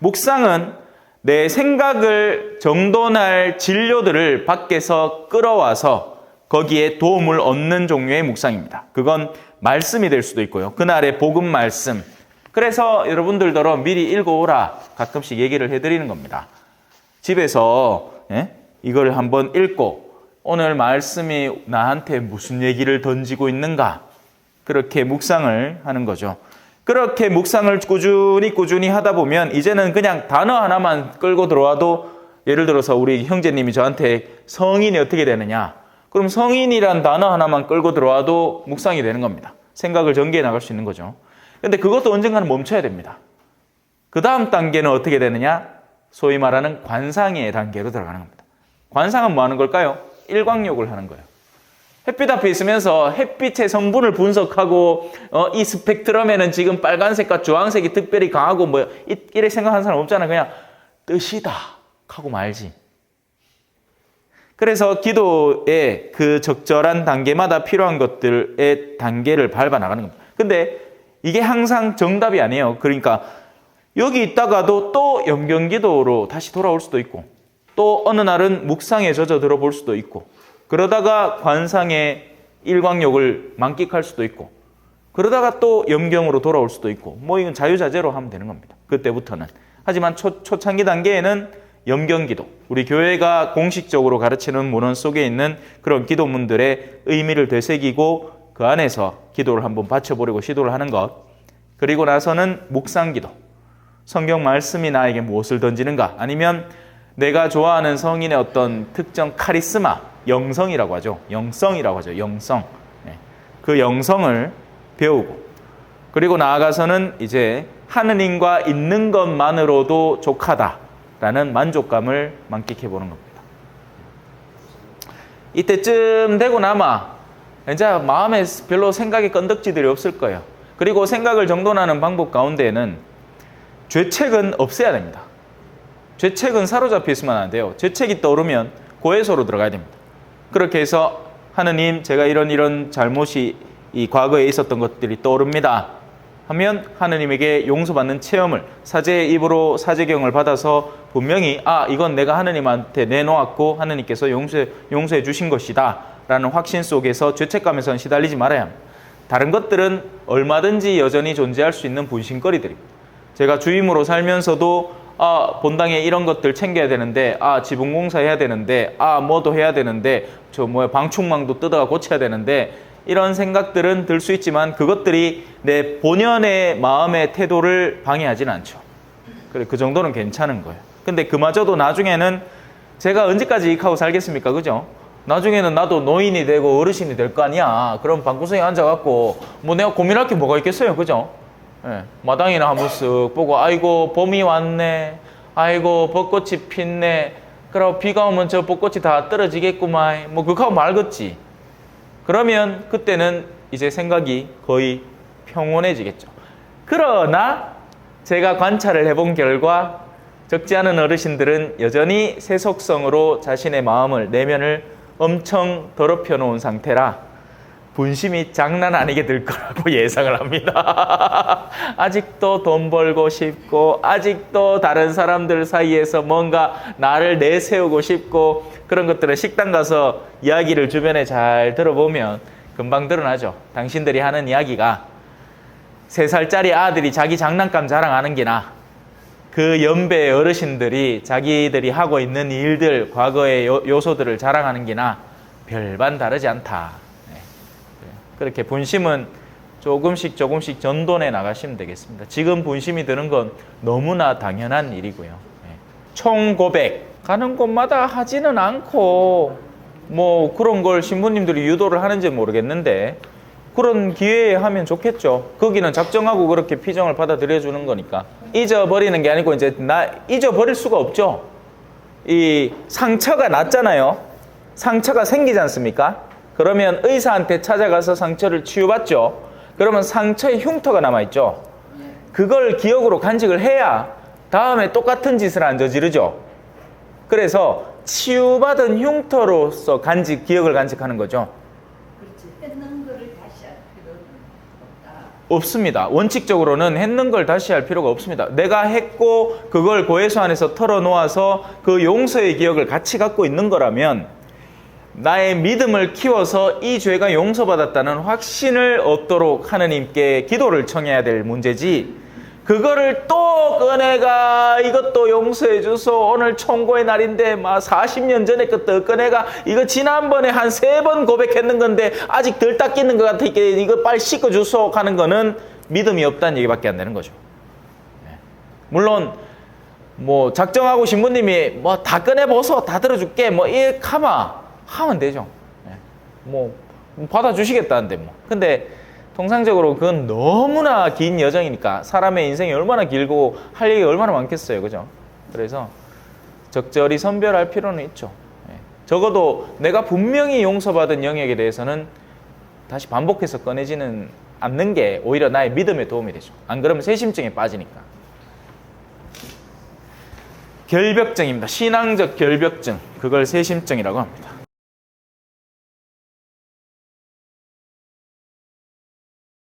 묵상은 내 생각을 정돈할 진료들을 밖에서 끌어와서 거기에 도움을 얻는 종류의 묵상입니다. 그건 말씀이 될 수도 있고요. 그날의 복음 말씀. 그래서 여러분들더러 미리 읽어오라 가끔씩 얘기를 해드리는 겁니다. 집에서 이걸 한번 읽고 오늘 말씀이 나한테 무슨 얘기를 던지고 있는가 그렇게 묵상을 하는 거죠. 그렇게 묵상을 꾸준히 하다 보면 이제는 그냥 단어 하나만 끌고 들어와도 예를 들어서 우리 형제님이 저한테 성인이 어떻게 되느냐 그럼 성인이란 단어 하나만 끌고 들어와도 묵상이 되는 겁니다. 생각을 전개해 나갈 수 있는 거죠. 근데 그것도 언젠가는 멈춰야 됩니다. 그 다음 단계는 어떻게 되느냐? 소위 말하는 관상의 단계로 들어가는 겁니다. 관상은 뭐 하는 걸까요? 일광욕을 하는 거예요. 햇빛 앞에 있으면서 햇빛의 성분을 분석하고 이 스펙트럼에는 지금 빨간색과 주황색이 특별히 강하고 이래 생각하는 사람 없잖아요. 그냥 뜻이다 하고 말지. 그래서 기도의 그 적절한 단계마다 필요한 것들의 단계를 밟아 나가는 겁니다. 근데 이게 항상 정답이 아니에요. 그러니까 여기 있다가도 또 염경기도로 다시 돌아올 수도 있고, 또 어느 날은 묵상에 젖어들어 볼 수도 있고, 그러다가 관상의 일광욕을 만끽할 수도 있고, 그러다가 또 염경으로 돌아올 수도 있고, 뭐 이건 자유자재로 하면 되는 겁니다. 그때부터는. 하지만 초창기 단계에는 염경기도, 우리 교회가 공식적으로 가르치는 문헌 속에 있는 그런 기도문들의 의미를 되새기고 그 안에서 기도를 한번 바쳐보려고 시도를 하는 것, 그리고 나서는 묵상기도, 성경 말씀이 나에게 무엇을 던지는가, 아니면 내가 좋아하는 성인의 어떤 특정 카리스마, 영성이라고 하죠. 영성이라고 하죠. 영성. 그 영성을 배우고, 그리고 나아가서는 이제 하느님과 있는 것만으로도 족하다라는 만족감을 만끽해 보는 겁니다. 이때쯤 되고 나마 이제 마음에 별로 생각의 건덕지들이 없을 거예요. 그리고 생각을 정돈하는 방법 가운데에는 죄책은 없애야 됩니다. 죄책은 사로잡혀 있으면 안 돼요. 죄책이 떠오르면 고해소로 들어가야 됩니다. 그렇게 해서 하느님, 제가 이런 잘못이 이 과거에 있었던 것들이 떠오릅니다 하면 하느님에게 용서받는 체험을, 사제의 입으로 사제경을 받아서 분명히 이건 내가 하느님한테 내놓았고 하느님께서 용서해 주신 것이다 라는 확신 속에서 죄책감에서는 시달리지 말아야 합니다. 다른 것들은 얼마든지 여전히 존재할 수 있는 분신거리들입니다. 제가 주임으로 살면서도 본당에 이런 것들 챙겨야 되는데, 지붕공사 해야 되는데, 뭐도 해야 되는데, 방충망도 뜯어가 고쳐야 되는데, 이런 생각들은 들 수 있지만 그것들이 내 본연의 마음의 태도를 방해하지는 않죠. 그래, 그 정도는 괜찮은 거예요. 근데 그마저도 나중에는 제가 언제까지 이익하고 살겠습니까? 그죠? 나중에는 나도 노인이 되고 어르신이 될 거 아니야. 그럼 방구석에 앉아갖고 뭐 내가 고민할 게 뭐가 있겠어요. 그죠? 예, 마당이나 한번 쓱 보고, 아이고 봄이 왔네, 아이고 벚꽃이 폈네, 그럼 비가 오면 저 벚꽃이 다 떨어지겠구만, 뭐 그거 하고 말겠지. 그러면 그때는 이제 생각이 거의 평온해지겠죠. 그러나 제가 관찰을 해본 결과 적지 않은 어르신들은 여전히 세속성으로 자신의 마음을, 내면을 엄청 더럽혀 놓은 상태라 분심이 장난 아니게 들 거라고 예상을 합니다. 아직도 돈 벌고 싶고, 아직도 다른 사람들 사이에서 뭔가 나를 내세우고 싶고, 그런 것들은 식당 가서 이야기를 주변에 잘 들어보면 금방 드러나죠. 당신들이 하는 이야기가 3살짜리 아들이 자기 장난감 자랑하는 게나 그 연배의 어르신들이 자기들이 하고 있는 일들, 과거의 요소들을 자랑하는 게나 별반 다르지 않다. 그렇게 분심은 조금씩 전돈해 나가시면 되겠습니다. 지금 분심이 드는 건 너무나 당연한 일이고요. 총 고백, 가는 곳마다 하지는 않고 뭐 그런 걸 신부님들이 유도를 하는지 모르겠는데 그런 기회에 하면 좋겠죠. 거기는 작정하고 그렇게 피정을 받아들여 주는 거니까. 잊어버리는 게 아니고 이제 잊어버릴 수가 없죠. 이 상처가 났잖아요. 상처가 생기지 않습니까? 그러면 의사한테 찾아가서 상처를 치유받죠. 그러면 상처에 흉터가 남아있죠. 그걸 기억으로 간직을 해야 다음에 똑같은 짓을 안 저지르죠. 그래서 치유받은 흉터로서 기억을 간직하는 거죠. 그렇지. 했는 거를 다시 할 필요는 없다. 없습니다. 원칙적으로는 했는 걸 다시 할 필요가 없습니다. 내가 했고 그걸 고해소 안에서 털어놓아서 그 용서의 기억을 같이 갖고 있는 거라면 나의 믿음을 키워서 이 죄가 용서받았다는 확신을 얻도록 하느님께 기도를 청해야 될 문제지, 그거를 또 꺼내가 이것도 용서해 주소, 오늘 총고의 날인데 막 40년 전에 것도 꺼내가 이거 지난번에 한 3번 고백했는 건데 아직 덜 닦이는 것 같으니까 이거 빨리 씻어 주소 하는 거는 믿음이 없다는 얘기밖에 안 되는 거죠. 물론 뭐 작정하고 신부님이 뭐 다 꺼내보소, 다 들어줄게, 뭐 이 카마 하면 되죠. 뭐 받아주시겠다는데 뭐. 근데 통상적으로 그건 너무나 긴 여정이니까, 사람의 인생이 얼마나 길고 할 얘기가 얼마나 많겠어요. 그죠? 그래서 적절히 선별할 필요는 있죠. 적어도 내가 분명히 용서받은 영역에 대해서는 다시 반복해서 꺼내지는 않는 게 오히려 나의 믿음에 도움이 되죠. 안 그러면 세심증에 빠지니까. 결벽증입니다. 신앙적 결벽증. 그걸 세심증이라고 합니다.